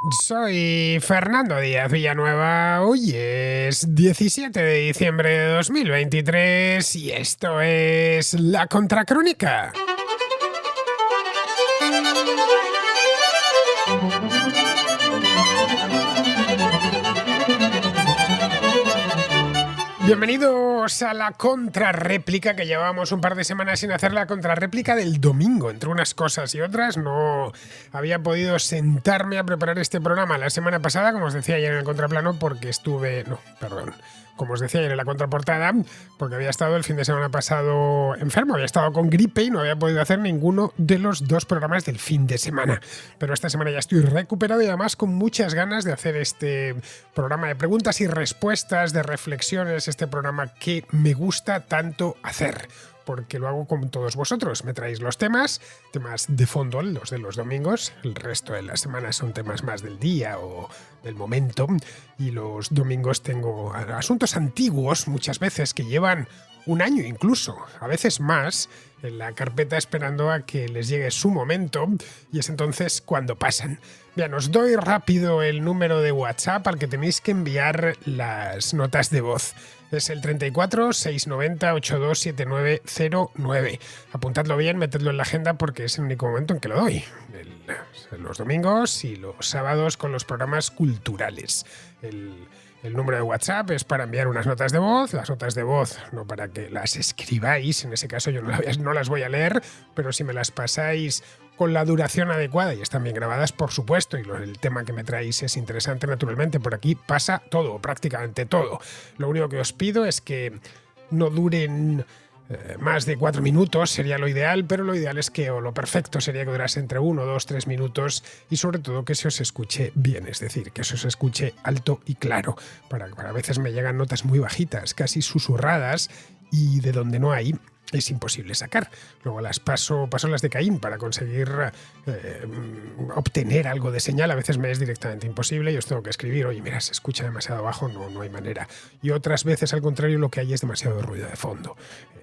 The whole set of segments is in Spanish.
Soy Fernando Díaz Villanueva, hoy es 17 de diciembre de 2023 y esto es La Contracrónica. Bienvenidos a la contrarréplica, que llevábamos un par de semanas sin hacer la contrarréplica del domingo. Entre unas cosas y otras no había podido sentarme a preparar este programa la semana pasada, como os decía ayer en el contraplano, como os decía ayer en la contraportada, porque había estado el fin de semana pasado enfermo, había estado con gripe y no había podido hacer ninguno de los dos programas del fin de semana. Pero esta semana ya estoy recuperado y además con muchas ganas de hacer este programa de preguntas y respuestas, de reflexiones, este programa que me gusta tanto hacer, porque lo hago con todos vosotros. Me traéis los temas de fondo, los de los domingos. El resto de la semana son temas más del día o del momento. Y los domingos tengo asuntos antiguos, muchas veces, que llevan un año incluso, a veces más, en la carpeta esperando a que les llegue su momento, y es entonces cuando pasan. Bien, os doy rápido el número de WhatsApp al que tenéis que enviar las notas de voz. Es el 34 690 827909. Apuntadlo bien, metedlo en la agenda porque es el único momento en que lo doy. Los domingos y los sábados con los programas culturales. El número de WhatsApp es para enviar unas notas de voz. Las notas de voz no para que las escribáis, en ese caso yo no las voy a leer, pero si me las pasáis con la duración adecuada y están bien grabadas, por supuesto, y el tema que me traéis es interesante, naturalmente, por aquí pasa todo, prácticamente todo. Lo único que os pido es que no duren más de 4 minutos, sería lo ideal, pero lo ideal es que, o lo perfecto sería que durase entre 1, 2, 3 minutos y sobre todo que se os escuche bien, es decir, que se os escuche alto y claro. Para a veces me llegan notas muy bajitas, casi susurradas, y de donde no hay es imposible sacar. Luego las paso las de Caín para conseguir obtener algo de señal. A veces me es directamente imposible y os tengo que escribir: oye, mira, se escucha demasiado bajo, no hay manera. Y otras veces, al contrario, lo que hay es demasiado ruido de fondo.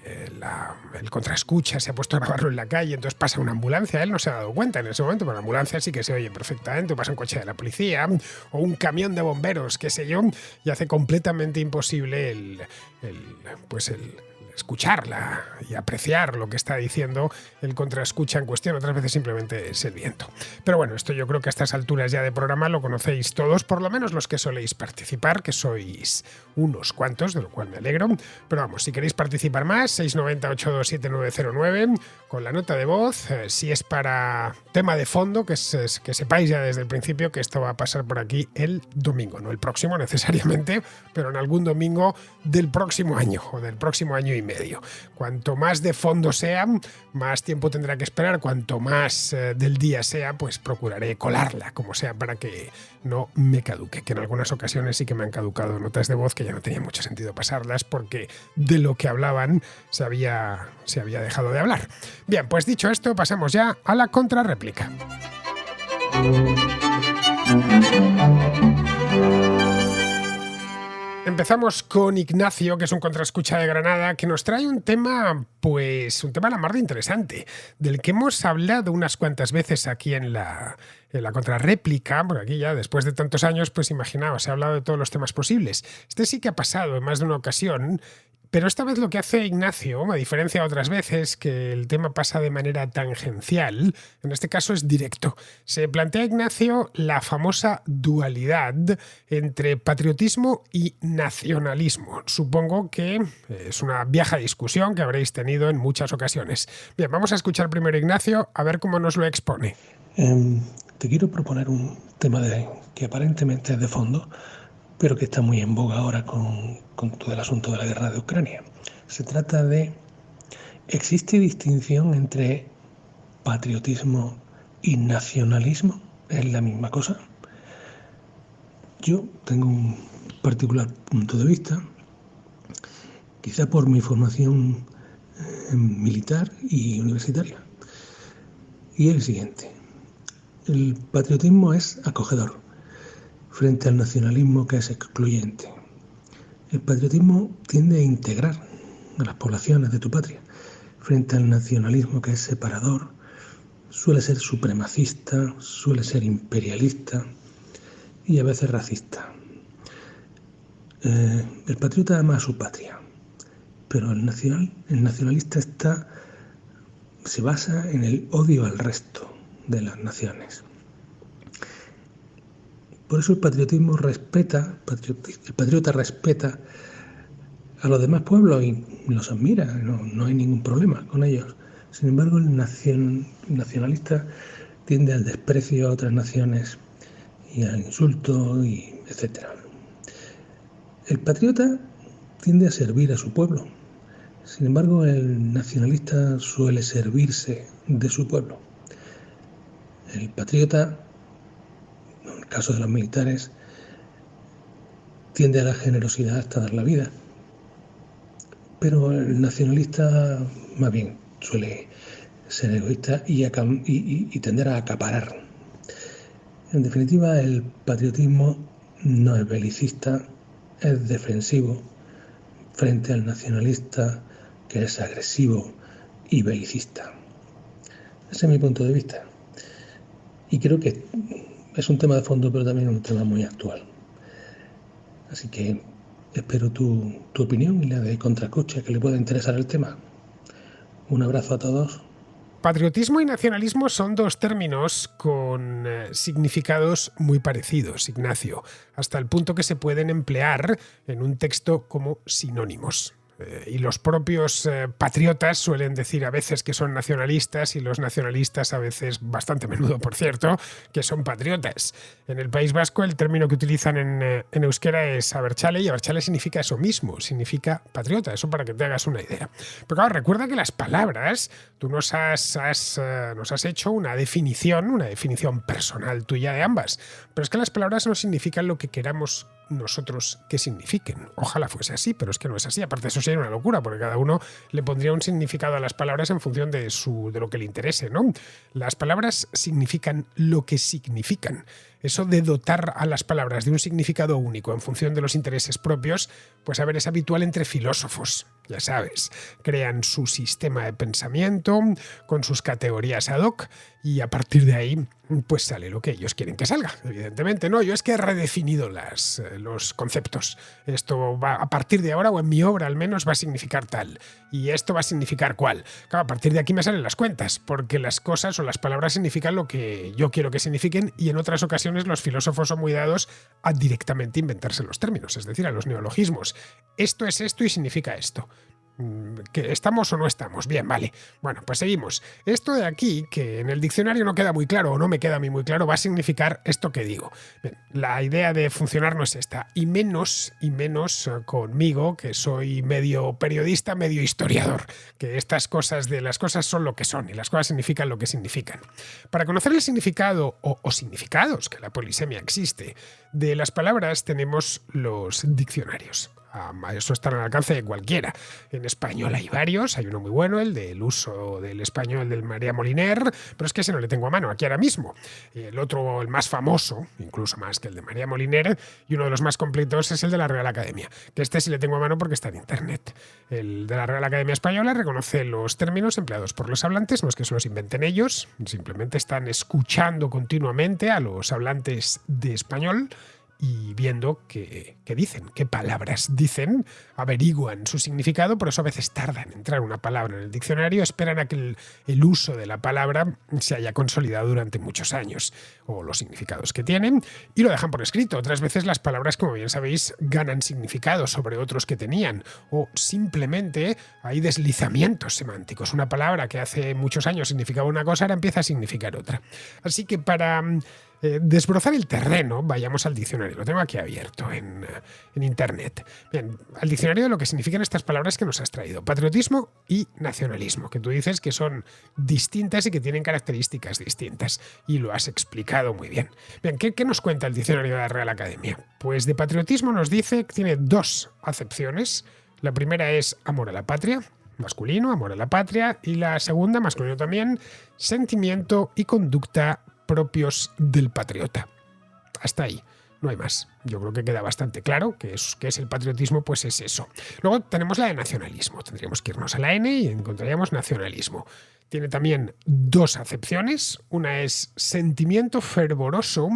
El contraescucha se ha puesto a grabarlo en la calle, entonces pasa una ambulancia, él no se ha dado cuenta en ese momento, pero la ambulancia sí que se oye perfectamente, o pasa un coche de la policía o un camión de bomberos, qué sé yo, y hace completamente imposible el escucharla y apreciar lo que está diciendo el contraescucha en cuestión. Otras veces simplemente es el viento. Pero bueno, esto yo creo que a estas alturas ya de programa lo conocéis todos, por lo menos los que soléis participar, que sois unos cuantos, de lo cual me alegro. Pero vamos, si queréis participar más, 690 827909 con la nota de voz. Si es para tema de fondo, que sepáis ya desde el principio que esto va a pasar por aquí el domingo, no el próximo necesariamente, pero en algún domingo del próximo año o del próximo año y medio. Cuanto más de fondo sea, más tiempo tendrá que esperar. Cuanto más del día sea, pues procuraré colarla, como sea, para que no me caduque, que en algunas ocasiones sí que me han caducado notas de voz que ya no tenía mucho sentido pasarlas porque de lo que hablaban se había dejado de hablar. Bien, pues dicho esto, pasamos ya a la contrarréplica. Empezamos con Ignacio, que es un contraescucha de Granada, que nos trae un tema a la mar de interesante, del que hemos hablado unas cuantas veces aquí en la contrarréplica, por aquí ya después de tantos años, pues imaginaos, se ha hablado de todos los temas posibles. Este sí que ha pasado en más de una ocasión. Pero esta vez lo que hace Ignacio, a diferencia de otras veces que el tema pasa de manera tangencial, en este caso es directo. Se plantea Ignacio la famosa dualidad entre patriotismo y nacionalismo. Supongo que es una vieja discusión que habréis tenido en muchas ocasiones. Bien, vamos a escuchar primero a Ignacio a ver cómo nos lo expone. Te quiero proponer un tema que aparentemente es de fondo, pero que está muy en boga ahora con todo el asunto de la guerra de Ucrania. Se trata de: ¿existe distinción entre patriotismo y nacionalismo? ¿Es la misma cosa? Yo tengo un particular punto de vista, quizá por mi formación militar y universitaria, y es el siguiente: el patriotismo es acogedor frente al nacionalismo, que es excluyente. El patriotismo tiende a integrar a las poblaciones de tu patria, frente al nacionalismo, que es separador, suele ser supremacista, suele ser imperialista, y a veces racista. El patriota ama a su patria, pero el nacionalista se basa en el odio al resto de las naciones. Por eso el patriota respeta a los demás pueblos y los admira, no hay ningún problema con ellos. Sin embargo, el nacionalista tiende al desprecio a otras naciones y al insulto, etc. El patriota tiende a servir a su pueblo. Sin embargo, el nacionalista suele servirse de su pueblo. El patriota, en el caso de los militares, tiende a la generosidad hasta dar la vida. Pero el nacionalista más bien suele ser egoísta y tender a acaparar. En definitiva, el patriotismo no es belicista, es defensivo frente al nacionalista, que es agresivo y belicista. Ese es mi punto de vista. Y creo que es un tema de fondo, pero también un tema muy actual. Así que espero tu opinión y la de Contraescucha, que le pueda interesar el tema. Un abrazo a todos. Patriotismo y nacionalismo son dos términos con significados muy parecidos, Ignacio, hasta el punto que se pueden emplear en un texto como sinónimos. Y los propios patriotas suelen decir a veces que son nacionalistas y los nacionalistas a veces, bastante a menudo por cierto, que son patriotas. En el País Vasco el término que utilizan en euskera es abertzale y abertzale significa eso mismo, significa patriota, eso para que te hagas una idea. Pero claro, recuerda que las palabras, tú nos has hecho una definición personal tuya de ambas, pero es que las palabras no significan lo que queramos nosotros que signifiquen. Ojalá fuese así, pero es que no es así. Aparte, eso sería una locura, porque cada uno le pondría un significado a las palabras en función de lo que le interese, ¿no? Las palabras significan lo que significan. Eso de dotar a las palabras de un significado único en función de los intereses propios, pues a ver, es habitual entre filósofos, ya sabes. Crean su sistema de pensamiento con sus categorías ad hoc y a partir de ahí pues sale lo que ellos quieren que salga. Evidentemente no, yo es que he redefinido los conceptos. Esto va a partir de ahora, o en mi obra al menos, va a significar tal. Y esto va a significar cual. Claro, a partir de aquí me salen las cuentas, porque las cosas o las palabras significan lo que yo quiero que signifiquen y en otras ocasiones los filósofos son muy dados a directamente inventarse los términos, es decir, a los neologismos. Esto es esto y significa esto. ¿Que estamos o no estamos? Bien, vale. Bueno, pues seguimos. Esto de aquí, que en el diccionario no queda muy claro o no me queda a mí muy claro, va a significar esto que digo. Bien, la idea de funcionar no es esta. Y menos conmigo, que soy medio periodista, medio historiador. Que las cosas son lo que son y las cosas significan lo que significan. Para conocer el significado o significados, que la polisemia existe, de las palabras tenemos los diccionarios. Eso está al alcance de cualquiera. En español hay varios, hay uno muy bueno, el del uso del español del María Moliner, pero es que ese no le tengo a mano aquí ahora mismo. El otro, el más famoso, incluso más que el de María Moliner, y uno de los más completos es el de la Real Academia, que este sí le tengo a mano porque está en internet. El de la Real Academia Española reconoce los términos empleados por los hablantes, no es que se los inventen ellos, simplemente están escuchando continuamente a los hablantes de español y viendo qué dicen, qué palabras dicen, averiguan su significado, por eso a veces tardan en entrar una palabra en el diccionario, esperan a que el uso de la palabra se haya consolidado durante muchos años, o los significados que tienen, y lo dejan por escrito. Otras veces las palabras, como bien sabéis, ganan significado sobre otros que tenían, o simplemente hay deslizamientos semánticos. Una palabra que hace muchos años significaba una cosa, ahora empieza a significar otra. Así que para desbrozar el terreno, vayamos al diccionario. Lo tengo aquí abierto en internet. Bien, al diccionario de lo que significan estas palabras que nos has traído. Patriotismo y nacionalismo, que tú dices que son distintas y que tienen características distintas. Y lo has explicado muy bien. Bien, ¿qué nos cuenta el diccionario de la Real Academia? Pues de patriotismo nos dice que tiene dos acepciones. La primera es amor a la patria, masculino, amor a la patria. Y la segunda, masculino también, sentimiento y conducta propios del patriota. Hasta ahí, no hay más. Yo creo que queda bastante claro que es el patriotismo, pues es eso. Luego tenemos la de nacionalismo. Tendríamos que irnos a la N y encontraríamos nacionalismo. Tiene también dos acepciones. Una es sentimiento fervoroso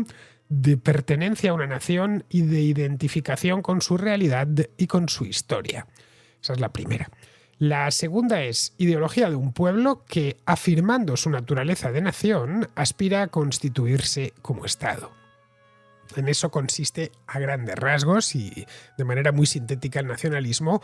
de pertenencia a una nación y de identificación con su realidad y con su historia. Esa es la primera. La segunda es ideología de un pueblo que, afirmando su naturaleza de nación, aspira a constituirse como Estado. En eso consiste a grandes rasgos y de manera muy sintética el nacionalismo,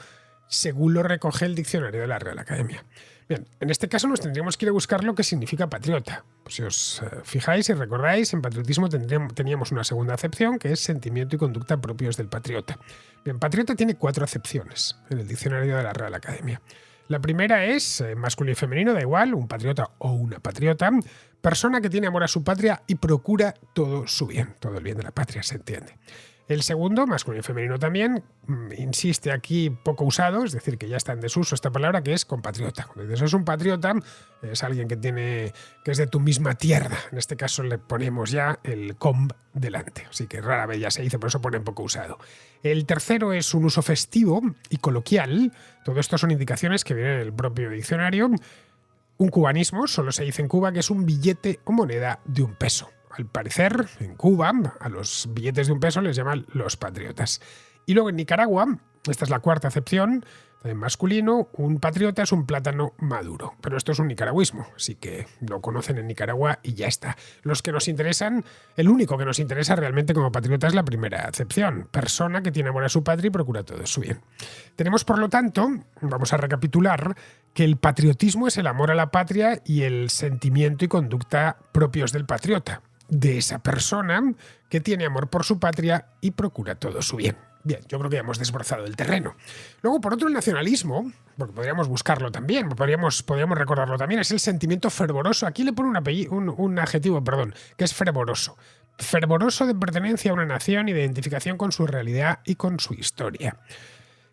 según lo recoge el diccionario de la Real Academia. Bien, en este caso nos tendríamos que ir a buscar lo que significa patriota. Pues si os fijáis y recordáis, en patriotismo teníamos una segunda acepción, que es sentimiento y conducta propios del patriota. Bien, patriota tiene 4 acepciones en el diccionario de la Real Academia. La primera es masculino y femenino, da igual, un patriota o una patriota, persona que tiene amor a su patria y procura todo su bien, todo el bien de la patria, se entiende. El segundo, masculino y femenino también, insiste aquí poco usado, es decir, que ya está en desuso esta palabra, que es compatriota. Cuando dices es un patriota, es alguien que es de tu misma tierra. En este caso le ponemos ya el com delante, así que rara vez ya se dice, por eso pone poco usado. El tercero es un uso festivo y coloquial. Todo esto son indicaciones que vienen en el propio diccionario. Un cubanismo, solo se dice en Cuba, que es un billete o moneda de un peso. Al parecer, en Cuba, a los billetes de un peso les llaman los patriotas. Y luego en Nicaragua, esta es la cuarta acepción, también masculino, un patriota es un plátano maduro. Pero esto es un nicaragüismo, así que lo conocen en Nicaragua y ya está. Los que nos interesan, el único que nos interesa realmente como patriota es la primera acepción. Persona que tiene amor a su patria y procura todo su bien. Tenemos, por lo tanto, vamos a recapitular, que el patriotismo es el amor a la patria y el sentimiento y conducta propios del patriota, de esa persona que tiene amor por su patria y procura todo su bien. Bien, yo creo que ya hemos desbrozado el terreno. Luego, por otro, el nacionalismo, porque podríamos buscarlo también, podríamos recordarlo también, es el sentimiento fervoroso. Aquí le pone un adjetivo, que es fervoroso. Fervoroso de pertenencia a una nación y de identificación con su realidad y con su historia.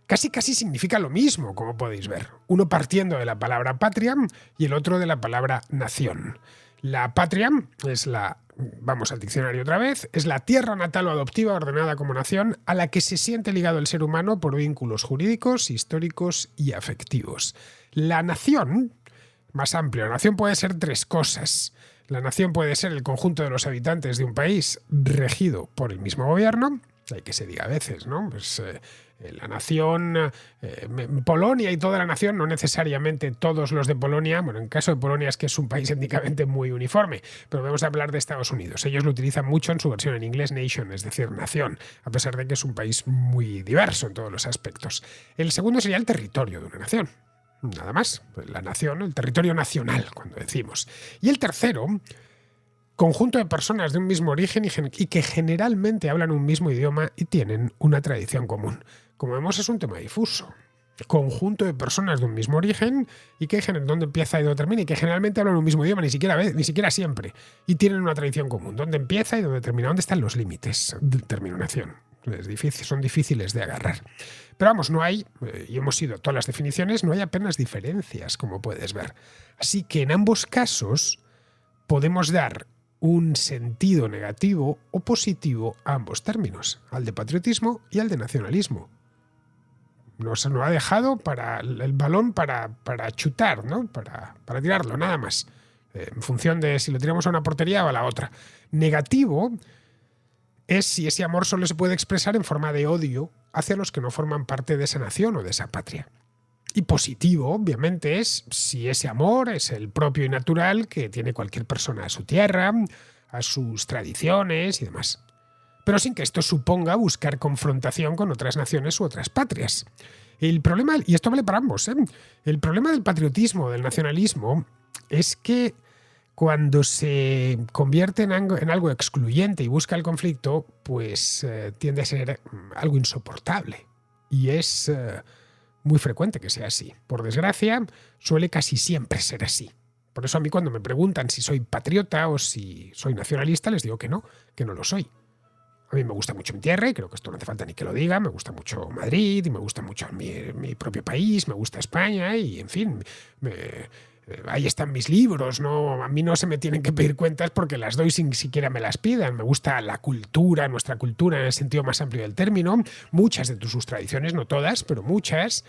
Casi significa lo mismo, como podéis ver. Uno partiendo de la palabra patria y el otro de la palabra nación. La patria es vamos al diccionario otra vez, es la tierra natal o adoptiva ordenada como nación a la que se siente ligado el ser humano por vínculos jurídicos, históricos y afectivos. La nación, más amplio, la nación puede ser 3 cosas. La nación puede ser el conjunto de los habitantes de un país regido por el mismo gobierno. Hay que se diga a veces, ¿no? Pues la nación, Polonia y toda la nación, no necesariamente todos los de Polonia, bueno, en caso de Polonia es que es un país étnicamente muy uniforme, pero vamos a hablar de Estados Unidos. Ellos lo utilizan mucho en su versión en inglés, nation, es decir, nación, a pesar de que es un país muy diverso en todos los aspectos. El segundo sería el territorio de una nación. Nada más, la nación, el territorio nacional, cuando decimos. Y el tercero, conjunto de personas de un mismo origen y que generalmente hablan un mismo idioma y tienen una tradición común. Como vemos, es un tema difuso. Conjunto de personas de un mismo origen y que dónde empieza y dónde termina, y que generalmente hablan un mismo idioma, ni siquiera siempre, y tienen una tradición común. ¿Dónde empieza y dónde termina? ¿Dónde están los límites del término nación? Son difíciles de agarrar. Pero vamos, no hay, y hemos ido a todas las definiciones, no hay apenas diferencias, como puedes ver. Así que en ambos casos podemos dar un sentido negativo o positivo a ambos términos, al de patriotismo y al de nacionalismo. Nos ha dejado el balón para chutar, ¿no? Para tirarlo, nada más. En función de si lo tiramos a una portería o a la otra. Negativo es si ese amor solo se puede expresar en forma de odio hacia los que no forman parte de esa nación o de esa patria. Y positivo, obviamente, es si ese amor es el propio y natural que tiene cualquier persona a su tierra, a sus tradiciones y demás. Pero sin que esto suponga buscar confrontación con otras naciones u otras patrias. El problema, y esto vale para ambos, el problema del patriotismo, del nacionalismo, es que cuando se convierte en algo excluyente y busca el conflicto, pues tiende a ser algo insoportable. Y es muy frecuente que sea así. Por desgracia, suele casi siempre ser así. Por eso a mí cuando me preguntan si soy patriota o si soy nacionalista, les digo que no lo soy. A mí me gusta mucho mi tierra y creo que esto no hace falta ni que lo diga. Me gusta mucho Madrid y me gusta mucho mi propio país, me gusta España y, en fin, ahí están mis libros, ¿no? A mí no se me tienen que pedir cuentas porque las doy sin siquiera me las pidan. Me gusta la cultura, nuestra cultura en el sentido más amplio del término. Muchas de sus tradiciones, no todas, pero muchas.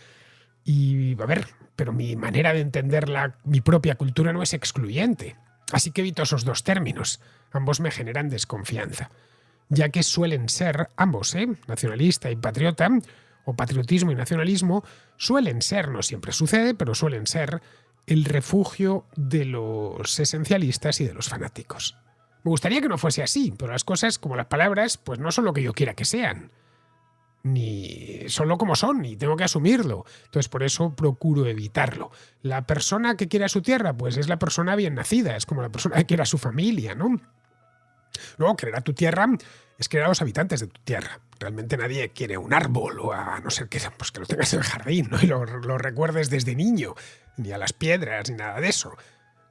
Y, a ver, pero mi manera de entender mi propia cultura no es excluyente. Así que evito esos 2 términos. Ambos me generan desconfianza. ya que suelen ser ambos, nacionalista y patriota, o patriotismo y nacionalismo, suelen ser, no siempre sucede, pero suelen ser el refugio de los esencialistas y de los fanáticos. Me gustaría que no fuese así, pero las cosas, como las palabras, pues no son lo que yo quiera que sean, ni son como son, y tengo que asumirlo. Entonces, por eso procuro evitarlo. La persona que quiera su tierra, pues es la persona bien nacida, es como la persona que quiera su familia, ¿no? Luego, querer a tu tierra es querer a los habitantes de tu tierra. Realmente nadie quiere un árbol, o a no ser que, pues, que lo tengas en el jardín, ¿no? Y lo recuerdes desde niño, ni a las piedras, ni nada de eso.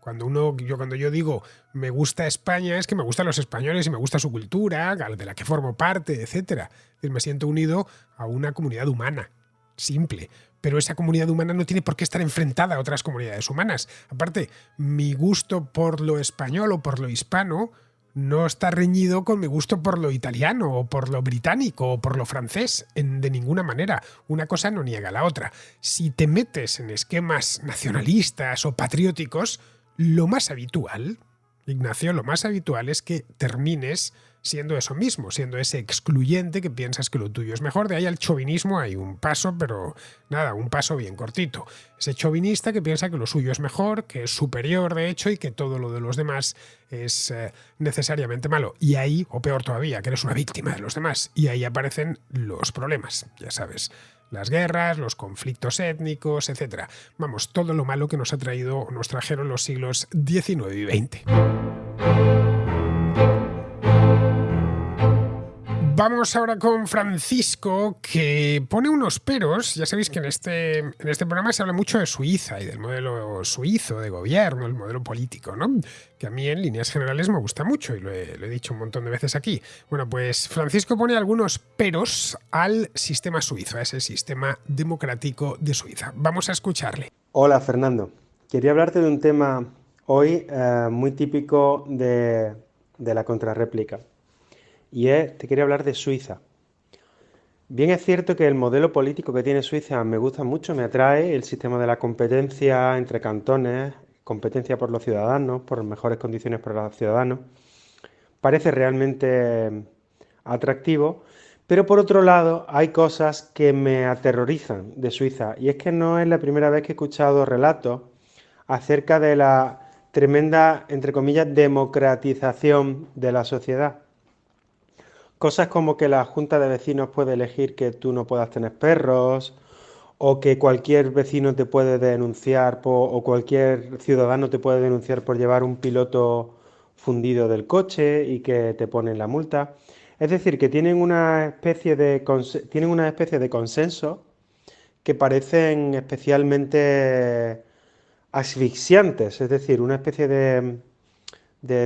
Cuando yo digo me gusta España, es que me gustan los españoles y me gusta su cultura, de la que formo parte, etc. Me siento unido a una comunidad humana, simple. Pero esa comunidad humana no tiene por qué estar enfrentada a otras comunidades humanas. Aparte, mi gusto por lo español o por lo hispano no está reñido con mi gusto por lo italiano o por lo británico o por lo francés, de ninguna manera. Una cosa no niega a la otra. Si te metes en esquemas nacionalistas o patrióticos, lo más habitual, Ignacio, lo más habitual es que termines siendo eso mismo, siendo ese excluyente que piensas que lo tuyo es mejor. De ahí al chauvinismo hay un paso, pero nada, un paso bien cortito. Ese chauvinista que piensa que lo suyo es mejor, que es superior de hecho y que todo lo de los demás es necesariamente malo. Y ahí, o peor todavía, que eres una víctima de los demás. Y ahí aparecen los problemas, ya sabes. Las guerras, los conflictos étnicos, etc. Vamos, todo lo malo que nos trajeron los siglos XIX y XX. Vamos ahora con Francisco, que pone unos peros. Ya sabéis que en este programa se habla mucho de Suiza y del modelo suizo de gobierno, el modelo político, ¿no? Que a mí en líneas generales me gusta mucho y lo he dicho un montón de veces aquí. Bueno, pues Francisco pone algunos peros al sistema suizo, a ese sistema democrático de Suiza. Vamos a escucharle. Hola, Fernando. Quería hablarte de un tema hoy muy típico de la contrarréplica. Te quería hablar de Suiza. Bien es cierto que el modelo político que tiene Suiza me gusta mucho, me atrae, el sistema de la competencia entre cantones, competencia por los ciudadanos, por mejores condiciones para los ciudadanos, parece realmente atractivo, pero por otro lado hay cosas que me aterrorizan de Suiza, y es que no es la primera vez que he escuchado relatos acerca de la tremenda, entre comillas, democratización de la sociedad. Cosas como que la junta de vecinos puede elegir que tú no puedas tener perros, o que cualquier vecino te puede denunciar o cualquier ciudadano te puede denunciar por llevar un piloto fundido del coche y que te ponen la multa. Es decir, que tienen una especie de consenso que parecen especialmente asfixiantes, es decir, una especie de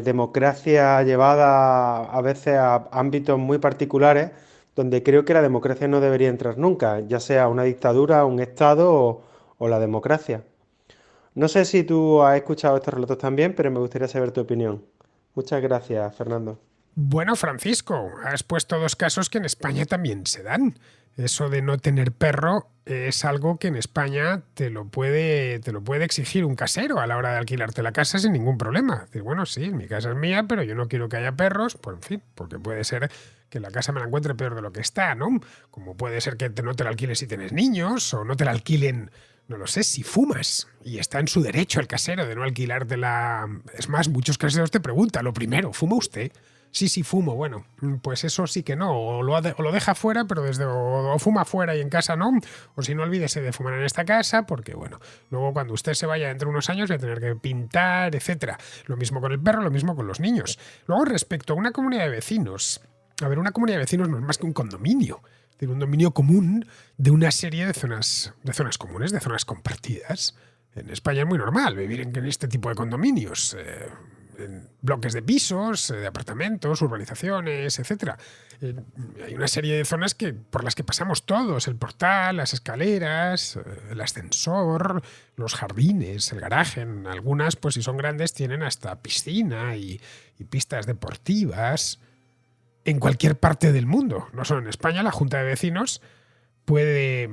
democracia llevada a veces a ámbitos muy particulares donde creo que la democracia no debería entrar nunca, ya sea una dictadura, un estado o la democracia. No sé si tú has escuchado estos relatos también, pero me gustaría saber tu opinión. Muchas gracias, Fernando. Bueno, Francisco, has puesto dos casos que en España también se dan. Eso de no tener perro es algo que en España te lo puede exigir un casero a la hora de alquilarte la casa sin ningún problema. Decir, bueno, sí, mi casa es mía, pero yo no quiero que haya perros, pues en fin, porque puede ser que la casa me la encuentre peor de lo que está, ¿no? Como puede ser que no te la alquiles si tienes niños, o no te la alquilen, no lo sé, si fumas. Y está en su derecho el casero de no alquilártela. Es más, muchos caseros te preguntan, lo primero, ¿fuma usted? Sí, fumo. Bueno, pues eso sí que no. O lo deja fuera, pero o fuma fuera y en casa no. O si no, olvídese de fumar en esta casa, porque bueno, luego cuando usted se vaya dentro de unos años va a tener que pintar, etcétera. Lo mismo con el perro, lo mismo con los niños. Luego, respecto a una comunidad de vecinos. A ver, una comunidad de vecinos no es más que un condominio. Es decir, un dominio común de una serie de zonas comunes, de zonas compartidas. En España es muy normal vivir en este tipo de condominios. En bloques de pisos, de apartamentos, urbanizaciones, etc. Hay una serie de zonas por las que pasamos todos: el portal, las escaleras, el ascensor, los jardines, el garaje. En algunas, pues si son grandes, tienen hasta piscina y pistas deportivas. En cualquier parte del mundo, no solo en España, la Junta de Vecinos puede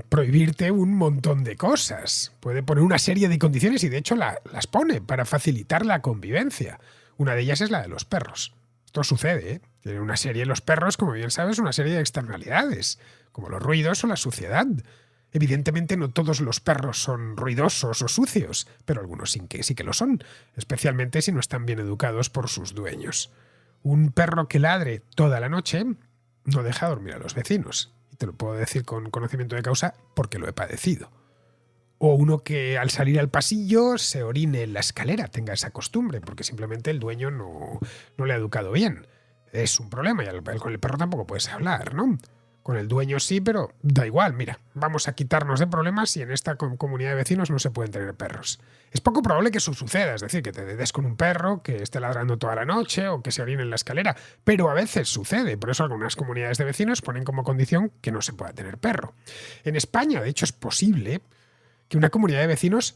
prohibirte un montón de cosas. Puede poner una serie de condiciones y de hecho las pone para facilitar la convivencia. Una de ellas es la de los perros. Esto sucede, ¿eh? Tienen una serie, los perros, como bien sabes, una serie de externalidades, como los ruidos o la suciedad. Evidentemente no todos los perros son ruidosos o sucios, pero algunos sí que lo son, especialmente si no están bien educados por sus dueños. Un perro que ladre toda la noche no deja dormir a los vecinos. Y te lo puedo decir con conocimiento de causa porque lo he padecido. O uno que al salir al pasillo se orine en la escalera, tenga esa costumbre, porque simplemente el dueño no le ha educado bien. Es un problema y con el perro tampoco puedes hablar, ¿no? Con el dueño sí, pero da igual, mira, vamos a quitarnos de problemas y en esta comunidad de vecinos no se pueden tener perros. Es poco probable que eso suceda, es decir, que te des con un perro que esté ladrando toda la noche o que se orine en la escalera, pero a veces sucede, por eso algunas comunidades de vecinos ponen como condición que no se pueda tener perro. En España, de hecho, es posible que una comunidad de vecinos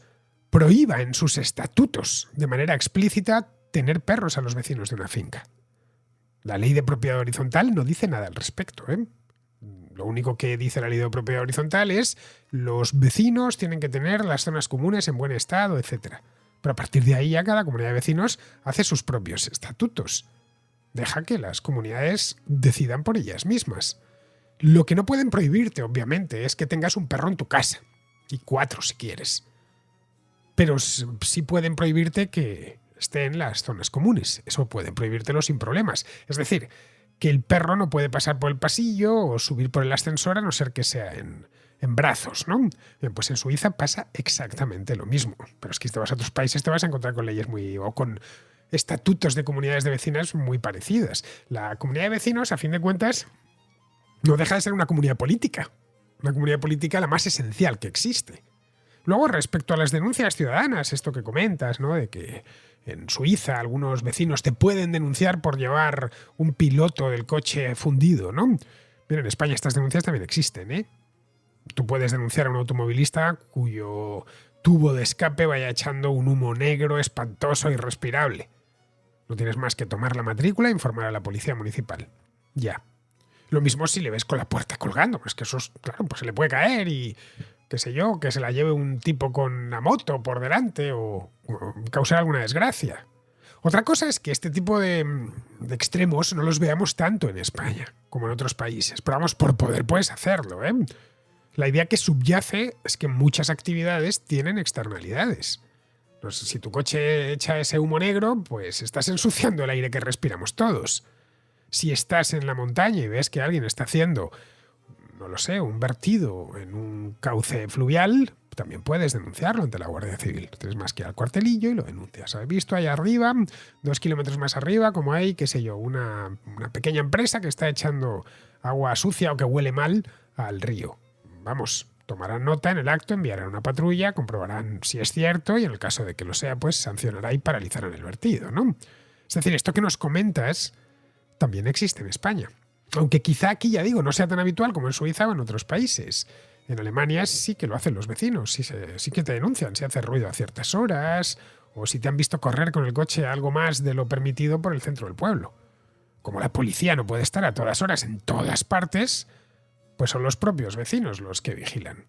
prohíba en sus estatutos de manera explícita tener perros a los vecinos de una finca. La ley de propiedad horizontal no dice nada al respecto, ¿eh? Lo único que dice la ley de propiedad horizontal es los vecinos tienen que tener las zonas comunes en buen estado, etc. Pero a partir de ahí ya cada comunidad de vecinos hace sus propios estatutos. Deja que las comunidades decidan por ellas mismas. Lo que no pueden prohibirte, obviamente, es que tengas un perro en tu casa. Y 4 si quieres. Pero sí pueden prohibirte que esté en las zonas comunes. Eso pueden prohibírtelo sin problemas. Es decir, que el perro no puede pasar por el pasillo o subir por el ascensor a no ser que sea en brazos, ¿no? Bien, pues en Suiza pasa exactamente lo mismo. Pero es que si te vas a otros países te vas a encontrar con leyes o con estatutos de comunidades de vecinas muy parecidas. La comunidad de vecinos, a fin de cuentas, no deja de ser una comunidad política. Una comunidad política la más esencial que existe. Luego, respecto a las denuncias ciudadanas, esto que comentas, ¿no? De que en Suiza algunos vecinos te pueden denunciar por llevar un piloto del coche fundido, ¿no? Mira, en España estas denuncias también existen, ¿eh? Tú puedes denunciar a un automovilista cuyo tubo de escape vaya echando un humo negro, espantoso, irrespirable. No tienes más que tomar la matrícula e informar a la policía municipal. Ya. Lo mismo si le ves con la puerta colgando, pues que eso, claro, pues se le puede caer y qué sé yo, que se la lleve un tipo con una moto por delante o causar alguna desgracia. Otra cosa es que este tipo de extremos no los veamos tanto en España como en otros países, pero vamos, por poder puedes hacerlo, ¿eh? La idea que subyace es que muchas actividades tienen externalidades. No sé, si tu coche echa ese humo negro, pues estás ensuciando el aire que respiramos todos. Si estás en la montaña y ves que alguien está haciendo, no lo sé, un vertido en un cauce fluvial, también puedes denunciarlo ante la Guardia Civil. Tienes más que ir al cuartelillo y lo denuncias. ¿Has visto allá arriba, 2 kilómetros más arriba, como hay, qué sé yo, una pequeña empresa que está echando agua sucia o que huele mal al río? Vamos, tomarán nota en el acto, enviarán una patrulla, comprobarán si es cierto y en el caso de que lo sea, pues sancionará y paralizarán el vertido, ¿no? Es decir, esto que nos comentas también existe en España. Aunque quizá aquí, ya digo, no sea tan habitual como en Suiza o en otros países. En Alemania sí que lo hacen los vecinos, sí que te denuncian si hace ruido a ciertas horas o si te han visto correr con el coche algo más de lo permitido por el centro del pueblo. Como la policía no puede estar a todas horas en todas partes, pues son los propios vecinos los que vigilan.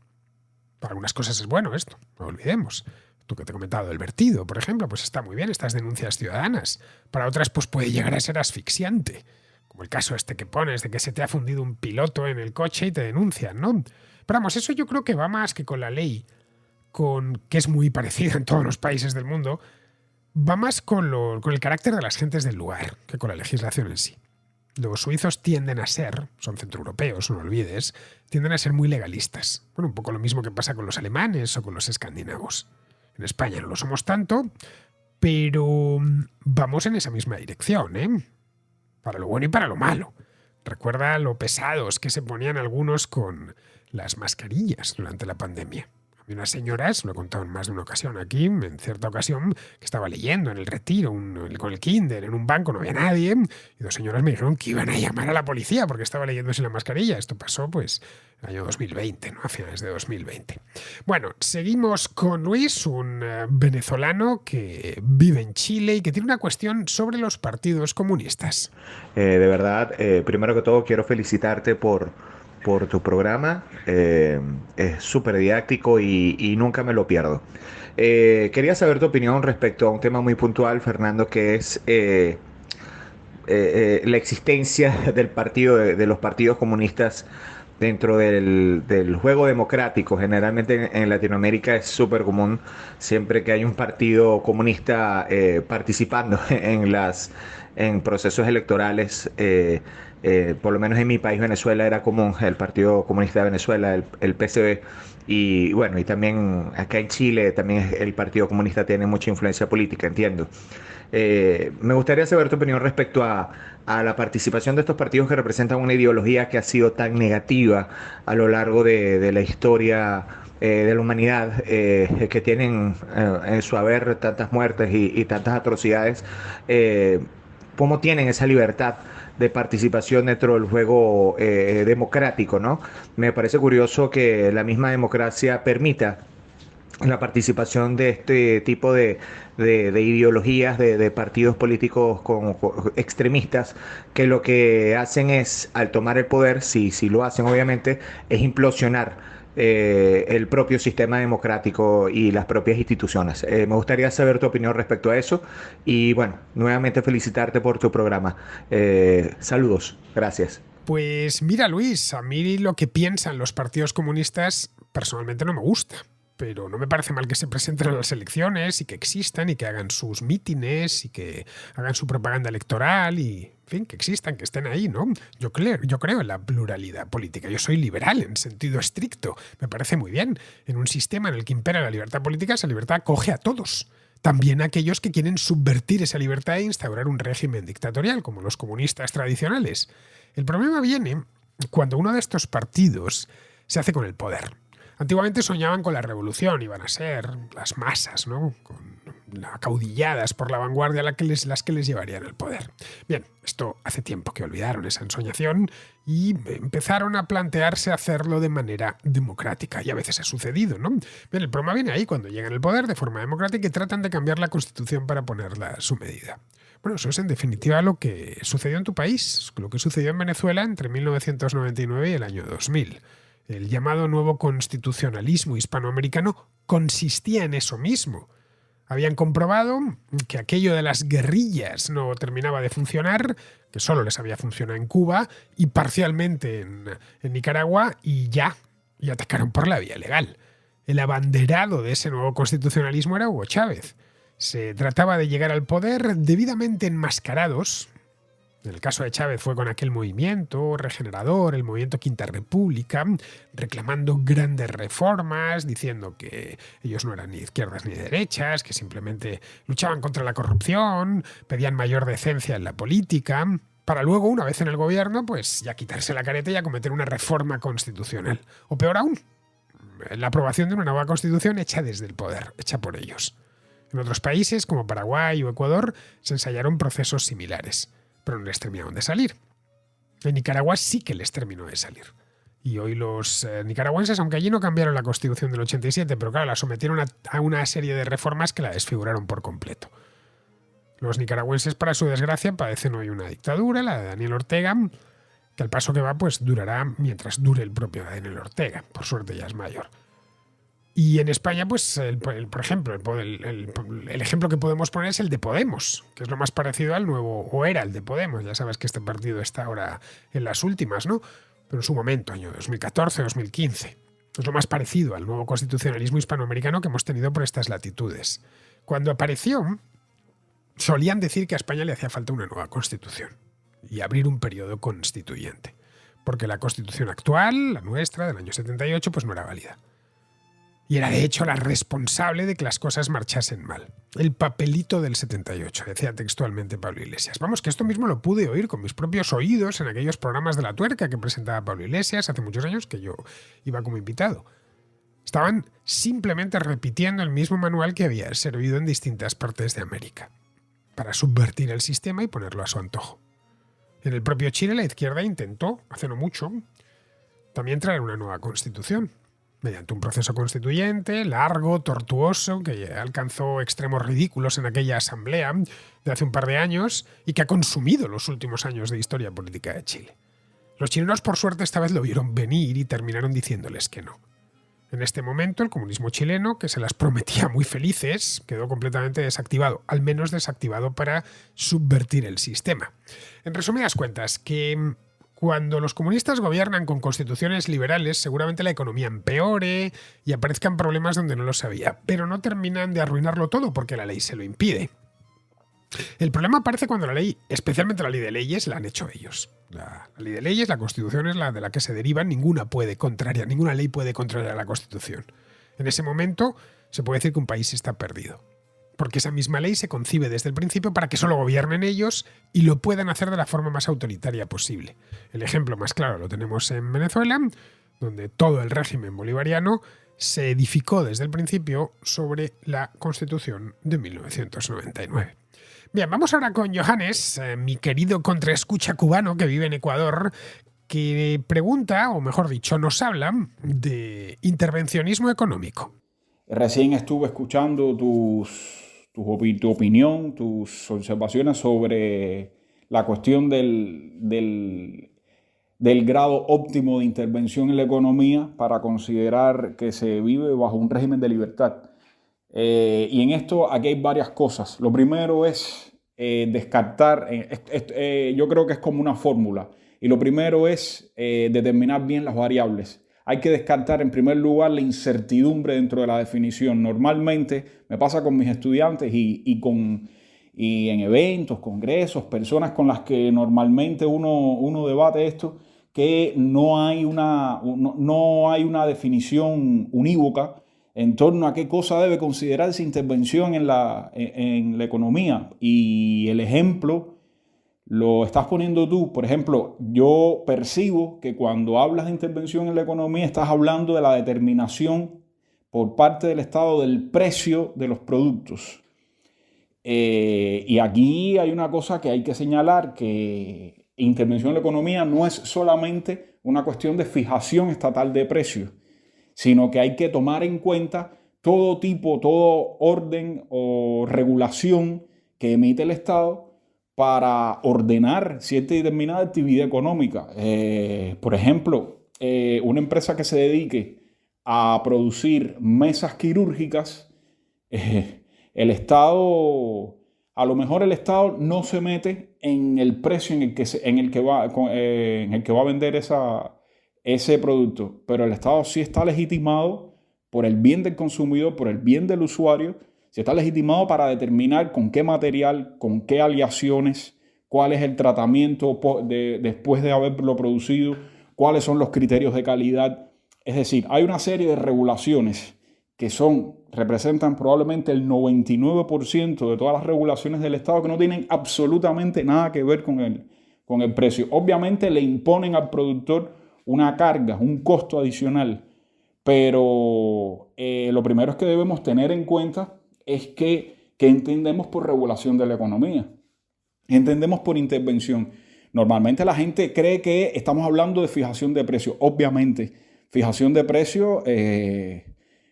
Para algunas cosas es bueno esto, no olvidemos. Tú que te he comentado el vertido, por ejemplo, pues está muy bien estas denuncias ciudadanas. Para otras pues puede llegar a ser asfixiante. Como el caso este que pones de que se te ha fundido un piloto en el coche y te denuncian, ¿no? Pero vamos, eso yo creo que va más que con la ley, que es muy parecida en todos los países del mundo, va más con el carácter de las gentes del lugar que con la legislación en sí. Los suizos tienden a ser, son centroeuropeos, no lo olvides, tienden a ser muy legalistas. Bueno, un poco lo mismo que pasa con los alemanes o con los escandinavos. En España no lo somos tanto, pero vamos en esa misma dirección, ¿eh? Para lo bueno y para lo malo. Recuerda lo pesados que se ponían algunos con las mascarillas durante la pandemia. Había unas señoras, lo he contado en más de una ocasión aquí, en cierta ocasión, que estaba leyendo en el retiro, con el Kinder, en un banco, no había nadie, y 2 señoras me dijeron que iban a llamar a la policía porque estaba leyendo sin la mascarilla. Esto pasó, pues, el año 2020, ¿no? A finales de 2020. Bueno, seguimos con Luis, un venezolano que vive en Chile y que tiene una cuestión sobre los partidos comunistas. De verdad, primero que todo quiero felicitarte por tu programa. Es súper didáctico y nunca me lo pierdo. Quería saber tu opinión respecto a un tema muy puntual, Fernando, que es la existencia del partido, de los partidos comunistas dentro del juego democrático. Generalmente en Latinoamérica es súper común siempre que hay un partido comunista participando en procesos electorales. Por lo menos en mi país, Venezuela, era común el Partido Comunista de Venezuela, el PCB. Y bueno, y también acá en Chile también el Partido Comunista tiene mucha influencia política, entiendo. Me gustaría saber tu opinión respecto a la participación de estos partidos que representan una ideología que ha sido tan negativa a lo largo de la historia de la humanidad, que tienen en su haber tantas muertes y tantas atrocidades. ¿Cómo tienen esa libertad de participación dentro del juego democrático, ¿no? Me parece curioso que la misma democracia permita la participación de este tipo de ideologías, de partidos políticos extremistas, que lo que hacen es, al tomar el poder, si lo hacen obviamente, es implosionar el propio sistema democrático y las propias instituciones. Me gustaría saber tu opinión respecto a eso y bueno, nuevamente felicitarte por tu programa. Saludos, gracias. Pues mira, Luis, a mí lo que piensan los partidos comunistas personalmente no me gusta. Pero no me parece mal que se presenten a las elecciones y que existan y que hagan sus mítines y que hagan su propaganda electoral y, en fin, que existan, que estén ahí, ¿no? Yo creo en la pluralidad política. Yo soy liberal en sentido estricto. Me parece muy bien. En un sistema en el que impera la libertad política, esa libertad acoge a todos. También a aquellos que quieren subvertir esa libertad e instaurar un régimen dictatorial, como los comunistas tradicionales. El problema viene cuando uno de estos partidos se hace con el poder. Antiguamente soñaban con la revolución, iban a ser las masas, ¿no? Acaudilladas por la vanguardia las que les llevarían el poder. Bien, esto hace tiempo que olvidaron esa ensoñación y empezaron a plantearse hacerlo de manera democrática. Y a veces ha sucedido, ¿no? Bien, el problema viene ahí cuando llegan al poder de forma democrática y tratan de cambiar la Constitución para ponerla a su medida. Bueno, eso es en definitiva lo que sucedió en tu país, lo que sucedió en Venezuela entre 1999 y el año 2000. El llamado nuevo constitucionalismo hispanoamericano consistía en eso mismo. Habían comprobado que aquello de las guerrillas no terminaba de funcionar, que solo les había funcionado en Cuba y parcialmente en Nicaragua, y atacaron por la vía legal. El abanderado de ese nuevo constitucionalismo era Hugo Chávez. Se trataba de llegar al poder debidamente enmascarados. En el caso de Chávez fue con aquel movimiento regenerador, el movimiento Quinta República, reclamando grandes reformas, diciendo que ellos no eran ni izquierdas ni derechas, que simplemente luchaban contra la corrupción, pedían mayor decencia en la política, para luego, una vez en el gobierno, pues ya quitarse la careta y acometer una reforma constitucional. O peor aún, la aprobación de una nueva constitución hecha desde el poder, hecha por ellos. En otros países, como Paraguay o Ecuador, se ensayaron procesos similares, pero no les terminaron de salir. En Nicaragua sí que les terminó de salir. Y hoy los nicaragüenses, aunque allí no cambiaron la Constitución del 87, pero claro, la sometieron a una serie de reformas que la desfiguraron por completo. Los nicaragüenses, para su desgracia, padecen hoy una dictadura, la de Daniel Ortega, que al paso que va, pues durará mientras dure el propio Daniel Ortega. Por suerte ya es mayor. Y en España, pues, por ejemplo, el ejemplo que podemos poner es el de Podemos, que es lo más parecido al nuevo, o era el de Podemos. Ya sabes que este partido está ahora en las últimas, ¿no? Pero en su momento, año 2014, 2015. Es lo más parecido al nuevo constitucionalismo hispanoamericano que hemos tenido por estas latitudes. Cuando apareció, solían decir que a España le hacía falta una nueva constitución y abrir un periodo constituyente, porque la constitución actual, la nuestra, del año 78, pues no era válida. Y era de hecho la responsable de que las cosas marchasen mal. El papelito del 78, decía textualmente Pablo Iglesias. Vamos, que esto mismo lo pude oír con mis propios oídos en aquellos programas de La Tuerca que presentaba Pablo Iglesias hace muchos años, que yo iba como invitado. Estaban simplemente repitiendo el mismo manual que había servido en distintas partes de América, para subvertir el sistema y ponerlo a su antojo. En el propio Chile la izquierda intentó, hace no mucho, también traer una nueva constitución, mediante un proceso constituyente largo, tortuoso, que alcanzó extremos ridículos en aquella asamblea de hace un par de años y que ha consumido los últimos años de historia política de Chile. Los chilenos, por suerte, esta vez lo vieron venir y terminaron diciéndoles que no. En este momento, el comunismo chileno, que se las prometía muy felices, quedó completamente desactivado, al menos desactivado para subvertir el sistema. En resumidas cuentas, que cuando los comunistas gobiernan con constituciones liberales, seguramente la economía empeore y aparezcan problemas donde no los había, pero no terminan de arruinarlo todo porque la ley se lo impide. El problema aparece cuando la ley, especialmente la ley de leyes, la han hecho ellos. La ley de leyes, la Constitución es la de la que se derivan, ninguna ley puede contrariar la Constitución. En ese momento se puede decir que un país está perdido, porque esa misma ley se concibe desde el principio para que solo gobiernen ellos y lo puedan hacer de la forma más autoritaria posible. El ejemplo más claro lo tenemos en Venezuela, donde todo el régimen bolivariano se edificó desde el principio sobre la Constitución de 1999. Bien, vamos ahora con Johannes, mi querido contraescucha cubano que vive en Ecuador, que pregunta, o mejor dicho, nos habla de intervencionismo económico. Recién estuve escuchando tu opinión, tus observaciones sobre la cuestión del grado óptimo de intervención en la economía para considerar que se vive bajo un régimen de libertad. Y en esto aquí hay varias cosas. Lo primero es descartar, yo creo que es como una fórmula. Y lo primero es determinar bien las variables. Hay que descartar en primer lugar la incertidumbre dentro de la definición. Normalmente me pasa con mis estudiantes y en eventos, congresos, personas con las que normalmente uno debate esto, que no hay una definición unívoca en torno a qué cosa debe considerarse intervención en la economía. Y el ejemplo lo estás poniendo tú. Por ejemplo, yo percibo que cuando hablas de intervención en la economía estás hablando de la determinación por parte del Estado del precio de los productos. Y aquí hay una cosa que hay que señalar, que intervención en la economía no es solamente una cuestión de fijación estatal de precios, sino que hay que tomar en cuenta todo orden o regulación que emite el Estado para ordenar cierta y determinada actividad económica. Por ejemplo, una empresa que se dedique a producir mesas quirúrgicas, el Estado, a lo mejor el Estado no se mete en el precio en el que va a vender ese producto, pero el Estado sí está legitimado por el bien del consumidor, por el bien del usuario, sí está legitimado para determinar con qué material, con qué aleaciones, cuál es el tratamiento después de haberlo producido, cuáles son los criterios de calidad. Es decir, hay una serie de regulaciones que representan probablemente el 99% de todas las regulaciones del Estado, que no tienen absolutamente nada que ver con el precio. Obviamente le imponen al productor una carga, un costo adicional, pero lo primero es que debemos tener en cuenta es que entendemos por regulación de la economía, entendemos por intervención. Normalmente la gente cree que estamos hablando de fijación de precios. Obviamente, fijación de precios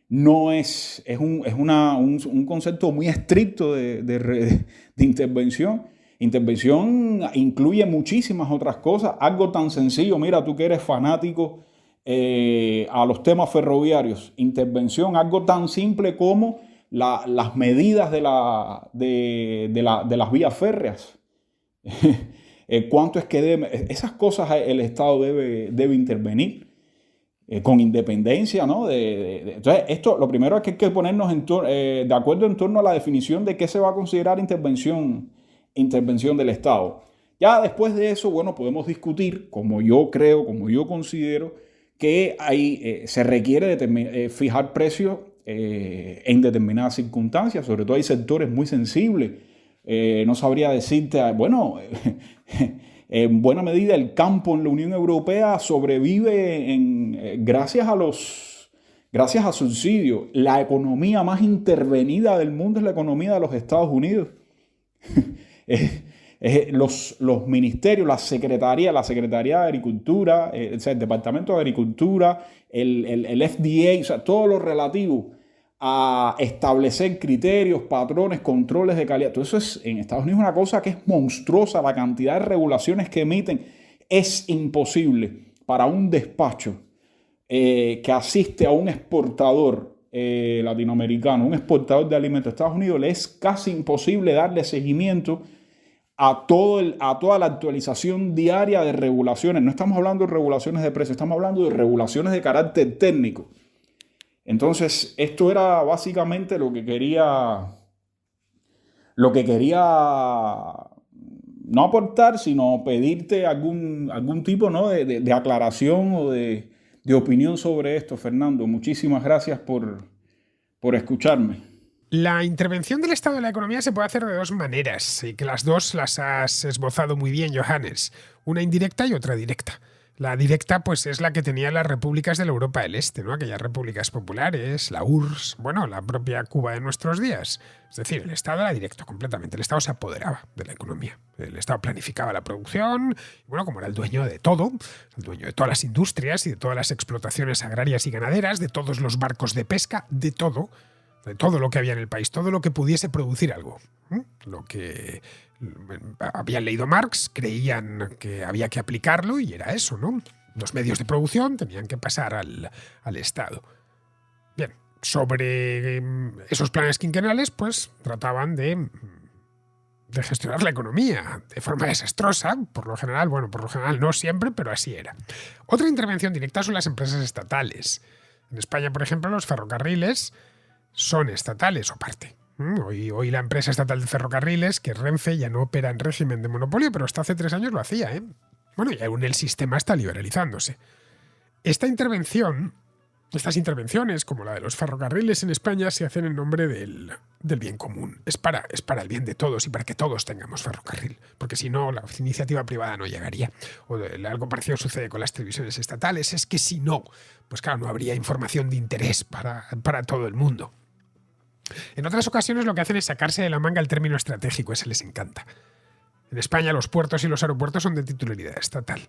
no es un concepto muy estricto de intervención. Intervención incluye muchísimas otras cosas. Algo tan sencillo, mira, tú que eres fanático a los temas ferroviarios. Intervención, algo tan simple como las medidas de las vías férreas. ¿Cuánto es que esas cosas el Estado debe intervenir con independencia, ¿no? Entonces, esto, lo primero es que hay que ponernos de acuerdo en torno a la definición de qué se va a considerar intervención del Estado. Ya después de eso, bueno, podemos discutir, como yo considero, que se requiere fijar precios en determinadas circunstancias. Sobre todo hay sectores muy sensibles. No sabría decirte, bueno, en buena medida el campo en la Unión Europea sobrevive gracias a subsidios. La economía más intervenida del mundo es la economía de los Estados Unidos. Los ministerios, la Secretaría de Agricultura, el Departamento de Agricultura, el FDA, o sea, todo lo relativo a establecer criterios, patrones, controles de calidad. Todo eso es en Estados Unidos una cosa que es monstruosa. La cantidad de regulaciones que emiten es imposible para un despacho que asiste a un exportador latinoamericano, un exportador de alimentos de Estados Unidos, le es casi imposible darle seguimiento a toda la actualización diaria de regulaciones. No estamos hablando de regulaciones de precios, estamos hablando de regulaciones de carácter técnico. Entonces, esto era básicamente lo que quería no aportar, sino pedirte algún tipo, ¿no?, de aclaración o de opinión sobre esto, Fernando. Muchísimas gracias por escucharme. La intervención del Estado en la economía se puede hacer de dos maneras, y que las dos las has esbozado muy bien, Johannes. Una indirecta y otra directa. La directa, pues, es la que tenían las repúblicas de la Europa del Este, ¿no? Aquellas repúblicas populares, la URSS, bueno, la propia Cuba de nuestros días. Es decir, el Estado era directo completamente. El Estado se apoderaba de la economía. El Estado planificaba la producción, y bueno, como era el dueño de todo, el dueño de todas las industrias y de todas las explotaciones agrarias y ganaderas, de todos los barcos de pesca, de todo lo que había en el país, todo lo que pudiese producir algo. Lo que habían leído Marx, creían que había que aplicarlo y era eso, ¿no? Los medios de producción tenían que pasar al Estado. Bien, sobre esos planes quinquenales, pues trataban de gestionar la economía de forma desastrosa, por lo general no siempre, pero así era. Otra intervención directa son las empresas estatales. En España, por ejemplo, los ferrocarriles son estatales o parte. Hoy la empresa estatal de ferrocarriles, que es Renfe, ya no opera en régimen de monopolio, pero hasta hace 3 años lo hacía, ¿eh? Bueno, y aún el sistema está liberalizándose. Estas intervenciones, como la de los ferrocarriles en España, se hacen en nombre del bien común. Es para el bien de todos y para que todos tengamos ferrocarril, porque si no, la iniciativa privada no llegaría. Algo parecido sucede con las televisiones estatales, es que si no, pues claro, no habría información de interés para todo el mundo. En otras ocasiones lo que hacen es sacarse de la manga el término estratégico, ese les encanta. En España los puertos y los aeropuertos son de titularidad estatal,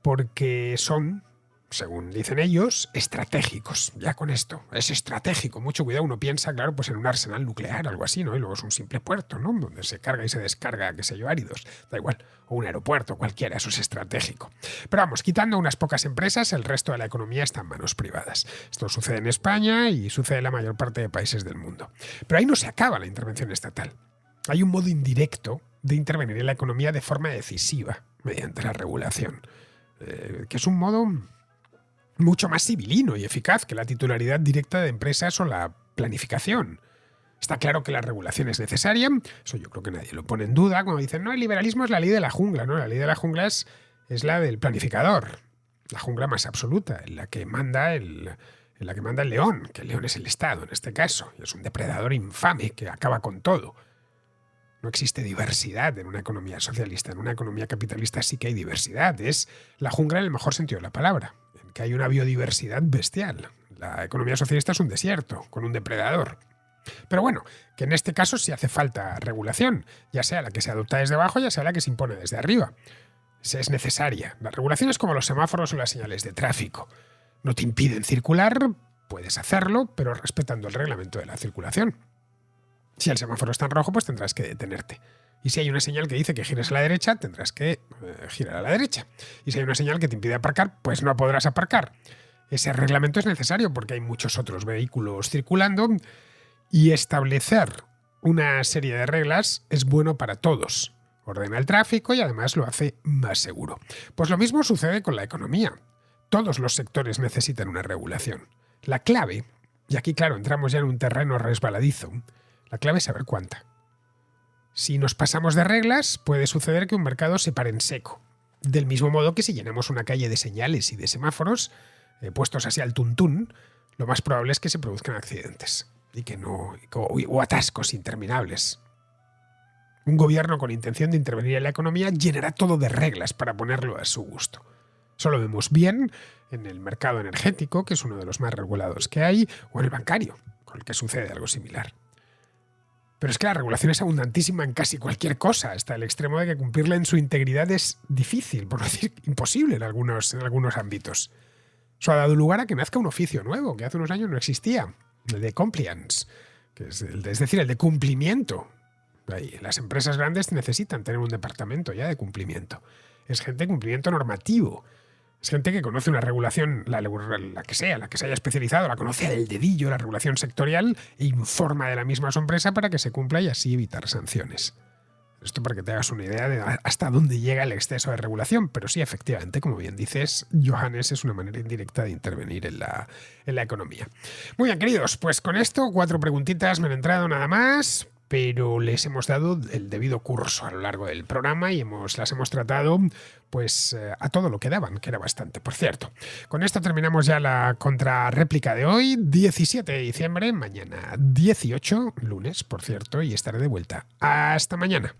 porque son, según dicen ellos, estratégicos. Ya con esto, es estratégico. Mucho cuidado, uno piensa, claro, pues en un arsenal nuclear, algo así, ¿no? Y luego es un simple puerto, ¿no? Donde se carga y se descarga, qué sé yo, áridos. Da igual. O un aeropuerto, cualquiera, eso es estratégico. Pero vamos, quitando unas pocas empresas, el resto de la economía está en manos privadas. Esto sucede en España y sucede en la mayor parte de países del mundo. Pero ahí no se acaba la intervención estatal. Hay un modo indirecto de intervenir en la economía de forma decisiva, mediante la regulación, que es un modo mucho más civilino y eficaz que la titularidad directa de empresas o la planificación. Está claro que la regulación es necesaria, eso yo creo que nadie lo pone en duda, cuando dicen, no, el liberalismo es la ley de la jungla, ¿no? La ley de la jungla es la del planificador, la jungla más absoluta, en la que manda el león, que el león es el Estado en este caso, y es un depredador infame que acaba con todo. No existe diversidad en una economía socialista, en una economía capitalista sí que hay diversidad, es la jungla en el mejor sentido de la palabra, en que hay una biodiversidad bestial. La economía socialista es un desierto, con un depredador. Pero bueno, que en este caso sí hace falta regulación, ya sea la que se adopta desde abajo, ya sea la que se impone desde arriba. Es necesaria. La regulación es como los semáforos o las señales de tráfico. No te impiden circular, puedes hacerlo, pero respetando el reglamento de la circulación. Si el semáforo está en rojo, pues tendrás que detenerte. Y si hay una señal que dice que gires a la derecha, tendrás que girar a la derecha. Y si hay una señal que te impide aparcar, pues no podrás aparcar. Ese reglamento es necesario porque hay muchos otros vehículos circulando y establecer una serie de reglas es bueno para todos. Ordena el tráfico y además lo hace más seguro. Pues lo mismo sucede con la economía. Todos los sectores necesitan una regulación. La clave, y aquí claro entramos ya en un terreno resbaladizo, la clave es saber cuánta. Si nos pasamos de reglas, puede suceder que un mercado se pare en seco. Del mismo modo que si llenamos una calle de señales y de semáforos, puestos así al tuntún, lo más probable es que se produzcan accidentes o atascos interminables. Un gobierno con intención de intervenir en la economía llenará todo de reglas para ponerlo a su gusto. Eso lo vemos bien en el mercado energético, que es uno de los más regulados que hay, o en el bancario, con el que sucede algo similar. Pero es que la regulación es abundantísima en casi cualquier cosa, hasta el extremo de que cumplirla en su integridad es difícil, por no decir imposible en algunos ámbitos. Eso ha dado lugar a que nazca un oficio nuevo, que hace unos años no existía, el de compliance, que es decir, el de cumplimiento. Las empresas grandes necesitan tener un departamento ya de cumplimiento. Es gente de cumplimiento normativo. Es gente que conoce una regulación, la que sea, la que se haya especializado, la conoce al dedillo, la regulación sectorial, e informa de la misma a su empresa para que se cumpla y así evitar sanciones. Esto para que te hagas una idea de hasta dónde llega el exceso de regulación. Pero sí, efectivamente, como bien dices, Johannes, es una manera indirecta de intervenir en la economía. Muy bien, queridos, pues con esto 4 preguntitas me han entrado nada más, pero les hemos dado el debido curso a lo largo del programa y las hemos tratado pues a todo lo que daban, que era bastante, por cierto. Con esto terminamos ya la contrarréplica de hoy, 17 de diciembre, mañana 18, lunes, por cierto, y estaré de vuelta. Hasta mañana.